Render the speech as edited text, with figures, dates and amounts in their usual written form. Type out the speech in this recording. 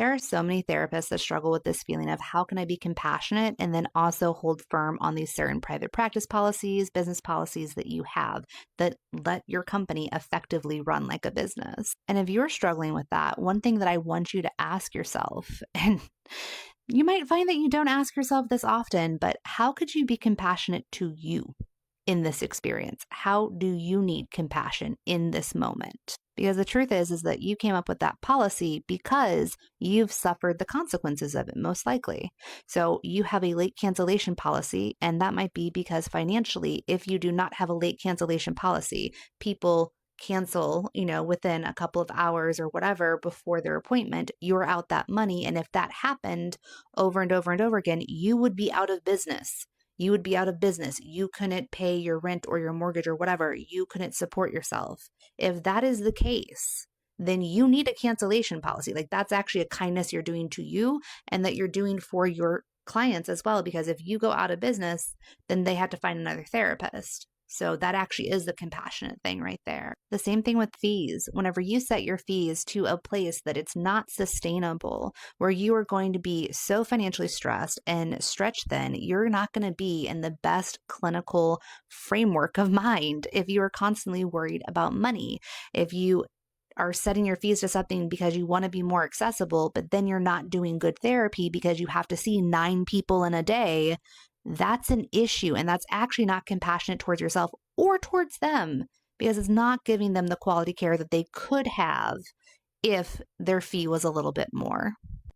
There are so many therapists that struggle with this feeling of how can I be compassionate and then also hold firm on these certain private practice policies, business policies that you have that let your company effectively run like a business. And if you're struggling with that, one thing that I want you to ask yourself, and you might find that you don't ask yourself this often, but how could you be compassionate to you in this experience? How do you need compassion in this moment? Because the truth is that you came up with that policy because you've suffered the consequences of it, most likely. So you have a late cancellation policy, and that might be because financially, if you do not have a late cancellation policy, people cancel, within a couple of hours or whatever before their appointment, you're out that money. And if that happened over and over and over again, you would be out of business. You would be out of business. You couldn't pay your rent or your mortgage or whatever. You couldn't support yourself. If that is the case, then you need a cancellation policy. Like that's actually a kindness you're doing to you and that you're doing for your clients as well. Because if you go out of business, then they have to find another therapist. So that actually is the compassionate thing right there. The same thing with fees. Whenever you set your fees to a place that it's not sustainable, where you are going to be so financially stressed and stretched thin, you're not going to be in the best clinical framework of mind if you are constantly worried about money. If you are setting your fees to something because you want to be more accessible, but then you're not doing good therapy because you have to see 9 people in a day, that's an issue. And that's actually not compassionate towards yourself or towards them because it's not giving them the quality care that they could have if their fee was a little bit more.